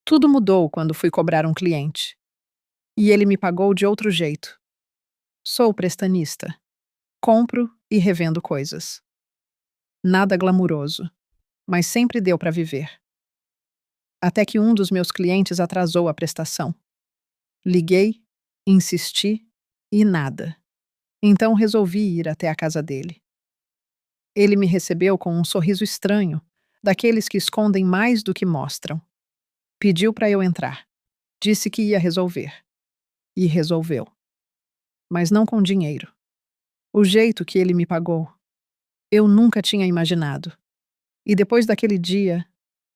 Tudo mudou quando fui cobrar um cliente. E ele me pagou de outro jeito. Sou prestanista. Compro e revendo coisas. Nada glamuroso, mas sempre deu para viver. Até que um dos meus clientes atrasou a prestação. Liguei, insisti e nada. Então resolvi ir até a casa dele. Ele me recebeu com um sorriso estranho, daqueles que escondem mais do que mostram. Pediu para eu entrar. Disse que ia resolver. E resolveu. Mas não com dinheiro. O jeito que ele me pagou, eu nunca tinha imaginado. E depois daquele dia,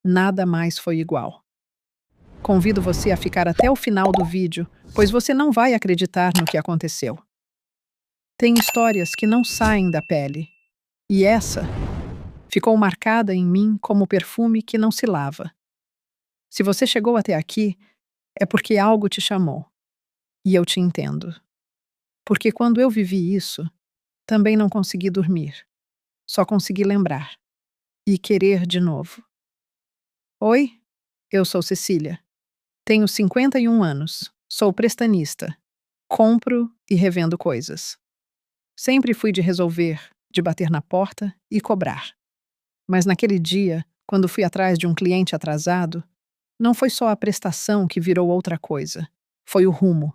nada mais foi igual. Convido você a ficar até o final do vídeo, pois você não vai acreditar no que aconteceu. Tem histórias que não saem da pele. E essa ficou marcada em mim como perfume que não se lava. Se você chegou até aqui, é porque algo te chamou. E eu te entendo. Porque quando eu vivi isso, também não consegui dormir. Só consegui lembrar. E querer de novo. Oi, eu sou Cecília. Tenho 51 anos. Sou prestanista. Compro e revendo coisas. Sempre fui de resolver, de bater na porta e cobrar. Mas naquele dia, quando fui atrás de um cliente atrasado, não foi só a prestação que virou outra coisa. Foi o rumo.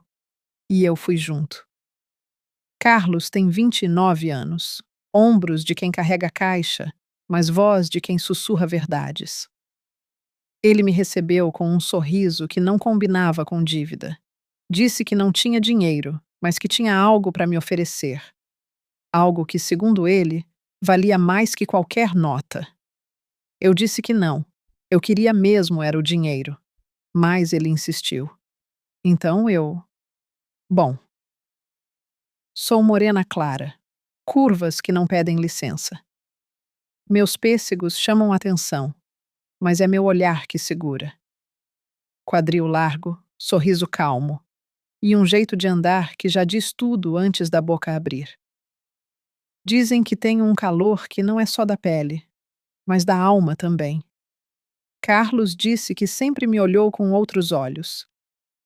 E eu fui junto. Carlos tem 29 anos. Ombros de quem carrega caixa, mas voz de quem sussurra verdades. Ele me recebeu com um sorriso que não combinava com dívida. Disse que não tinha dinheiro, mas que tinha algo para me oferecer. Algo que, segundo ele, valia mais que qualquer nota. Eu disse que não. Eu queria mesmo era o dinheiro. Mas ele insistiu. Então eu... Bom, sou morena clara. Curvas que não pedem licença. Meus pêssegos chamam atenção, mas é meu olhar que segura. Quadril largo, sorriso calmo. E um jeito de andar que já diz tudo antes da boca abrir. Dizem que tenho um calor que não é só da pele, mas da alma também. Carlos disse que sempre me olhou com outros olhos,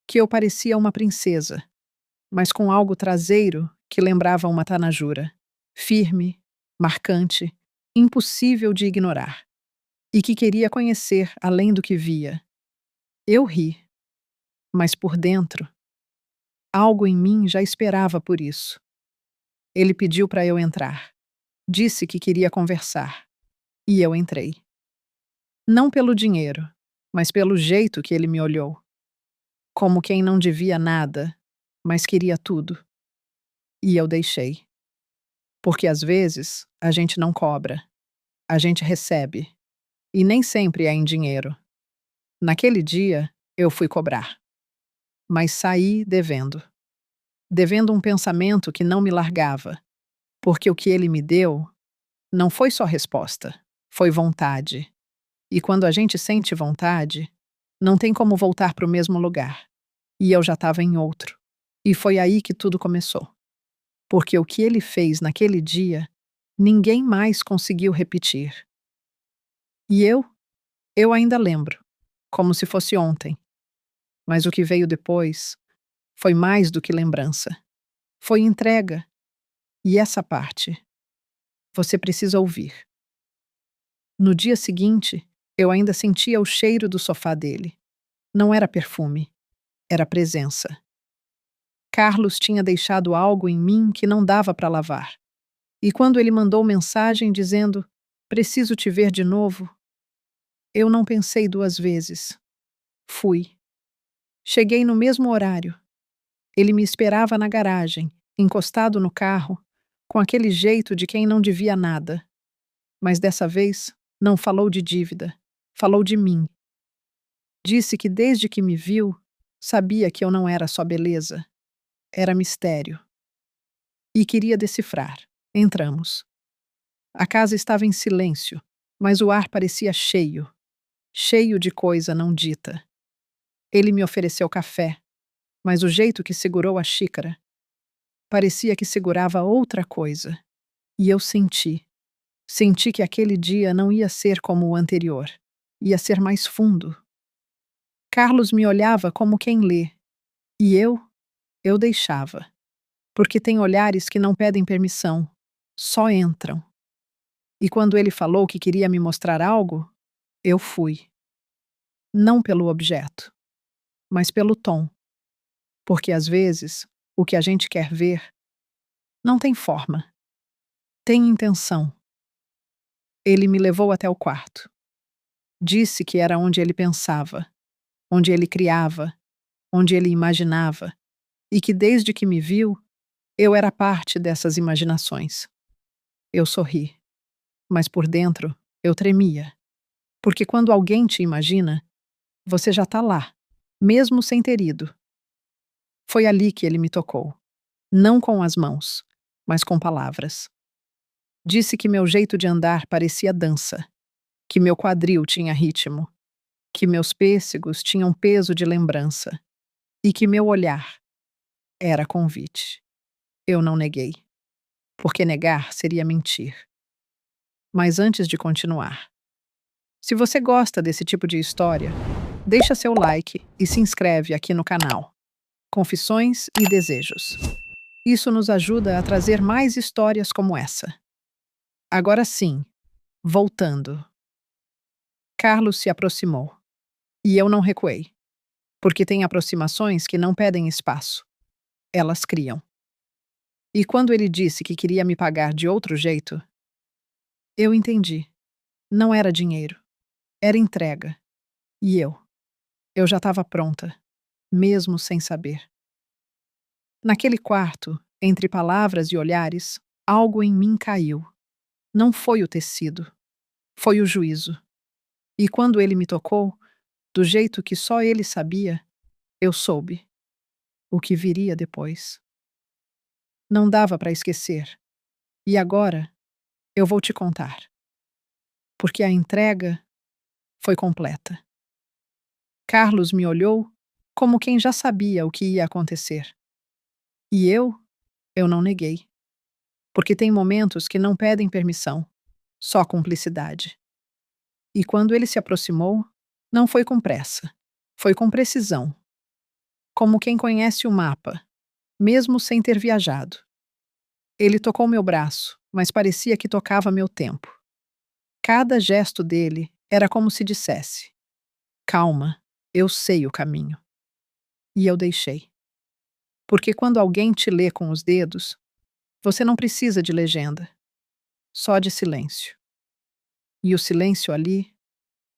que eu parecia uma princesa, mas com algo traseiro que lembrava uma tanajura, firme, marcante, impossível de ignorar, e que queria conhecer além do que via. Eu ri, mas por dentro, algo em mim já esperava por isso. Ele pediu para eu entrar. Disse que queria conversar. E eu entrei. Não pelo dinheiro, mas pelo jeito que ele me olhou. Como quem não devia nada, mas queria tudo. E eu deixei. Porque às vezes a gente não cobra. A gente recebe. E nem sempre é em dinheiro. Naquele dia, eu fui cobrar. Mas saí devendo. Devendo um pensamento que não me largava. Porque o que ele me deu não foi só resposta, foi vontade. E quando a gente sente vontade, não tem como voltar para o mesmo lugar. E eu já estava em outro. E foi aí que tudo começou. Porque o que ele fez naquele dia, ninguém mais conseguiu repetir. E eu ainda lembro, como se fosse ontem. Mas o que veio depois foi mais do que lembrança. Foi entrega. E essa parte, você precisa ouvir. No dia seguinte, eu ainda sentia o cheiro do sofá dele. Não era perfume, era presença. Carlos tinha deixado algo em mim que não dava para lavar. E quando ele mandou mensagem dizendo: "Preciso te ver de novo", eu não pensei duas vezes. Fui. Cheguei no mesmo horário. Ele me esperava na garagem, encostado no carro, com aquele jeito de quem não devia nada. Mas dessa vez, não falou de dívida, falou de mim. Disse que desde que me viu, sabia que eu não era só beleza, era mistério. E queria decifrar. Entramos. A casa estava em silêncio, mas o ar parecia cheio, cheio de coisa não dita. Ele me ofereceu café, mas o jeito que segurou a xícara parecia que segurava outra coisa. E eu senti. Senti que aquele dia não ia ser como o anterior. Ia ser mais fundo. Carlos me olhava como quem lê, e eu deixava, porque tem olhares que não pedem permissão, só entram. E quando ele falou que queria me mostrar algo, eu fui. Não pelo objeto, mas pelo tom, porque às vezes o que a gente quer ver não tem forma, tem intenção. Ele me levou até o quarto. Disse que era onde ele pensava, onde ele criava, onde ele imaginava, e que desde que me viu, eu era parte dessas imaginações. Eu sorri, mas por dentro eu tremia, porque quando alguém te imagina, você já está lá, mesmo sem ter ido. Foi ali que ele me tocou, não com as mãos, mas com palavras. Disse que meu jeito de andar parecia dança, que meu quadril tinha ritmo, que meus pêssegos tinham peso de lembrança e que meu olhar era convite. Eu não neguei, porque negar seria mentir. Mas antes de continuar, se você gosta desse tipo de história, deixa seu like e se inscreve aqui no canal. Confissões e Desejos. Isso nos ajuda a trazer mais histórias como essa. Agora sim, voltando. Carlos se aproximou. E eu não recuei, porque tem aproximações que não pedem espaço. Elas criam. E quando ele disse que queria me pagar de outro jeito, eu entendi. Não era dinheiro. Era entrega. E eu já estava pronta, mesmo sem saber. Naquele quarto, entre palavras e olhares, algo em mim caiu. Não foi o tecido, foi o juízo. E quando ele me tocou, do jeito que só ele sabia, eu soube o que viria depois. Não dava para esquecer. E agora eu vou te contar, porque a entrega foi completa. Carlos me olhou como quem já sabia o que ia acontecer. E eu não neguei, porque tem momentos que não pedem permissão, só cumplicidade. E quando ele se aproximou, não foi com pressa, foi com precisão, como quem conhece o mapa, mesmo sem ter viajado. Ele tocou meu braço, mas parecia que tocava meu tempo. Cada gesto dele era como se dissesse: calma, eu sei o caminho. E eu deixei. Porque quando alguém te lê com os dedos, você não precisa de legenda, só de silêncio. E o silêncio ali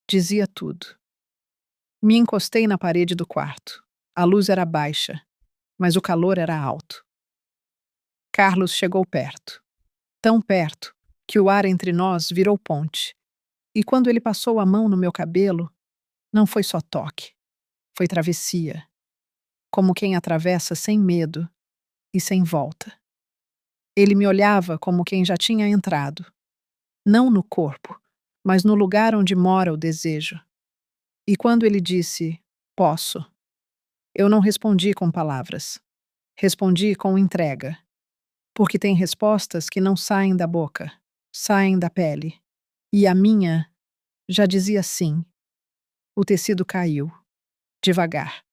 dizia tudo. Me encostei na parede do quarto. A luz era baixa, mas o calor era alto. Carlos chegou perto, tão perto que o ar entre nós virou ponte. E quando ele passou a mão no meu cabelo, não foi só toque, foi travessia, como quem atravessa sem medo e sem volta. Ele me olhava como quem já tinha entrado, não no corpo, mas no lugar onde mora o desejo. E quando ele disse, posso, eu não respondi com palavras. Respondi com entrega. Porque tem respostas que não saem da boca, saem da pele. E a minha já dizia sim. O tecido caiu, devagar,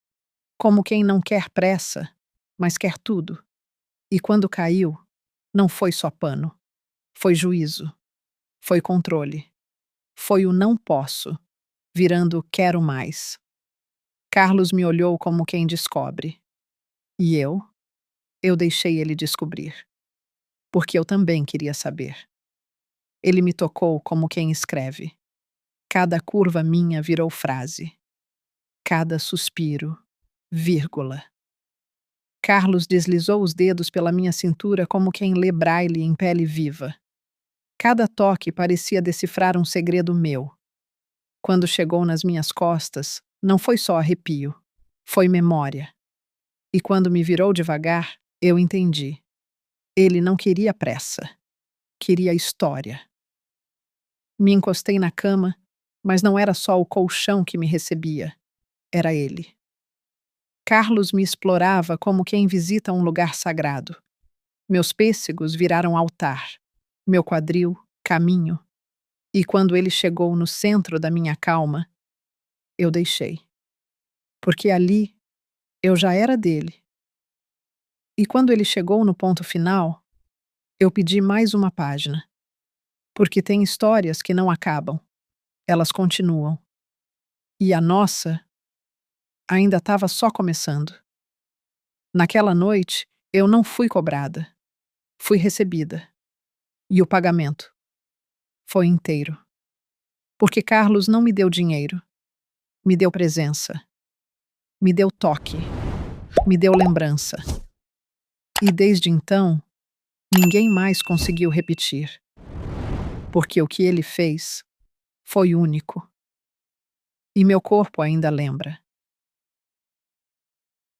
como quem não quer pressa, mas quer tudo. E quando caiu, não foi só pano, foi juízo, foi controle, foi o não posso, virando quero mais. Carlos me olhou como quem descobre. E eu deixei ele descobrir. Porque eu também queria saber. Ele me tocou como quem escreve. Cada curva minha virou frase. Cada suspiro, vírgula. Carlos deslizou os dedos pela minha cintura como quem lê braille em pele viva. Cada toque parecia decifrar um segredo meu. Quando chegou nas minhas costas, não foi só arrepio, foi memória. E quando me virou devagar, eu entendi. Ele não queria pressa, queria história. Me encostei na cama, mas não era só o colchão que me recebia, era ele. Carlos me explorava como quem visita um lugar sagrado. Meus pêssegos viraram altar, meu quadril, caminho. E quando ele chegou no centro da minha calma, eu deixei. porque ali eu já era dele. E quando ele chegou no ponto final, eu pedi mais uma página, porque tem histórias que não acabam, elas continuam. E a nossa ainda estava só começando. Naquela noite, eu não fui cobrada, fui recebida. E o pagamento foi inteiro. Porque Carlos não me deu dinheiro, me deu presença, me deu toque, me deu lembrança. E desde então, ninguém mais conseguiu repetir, porque o que ele fez foi único. E meu corpo ainda lembra.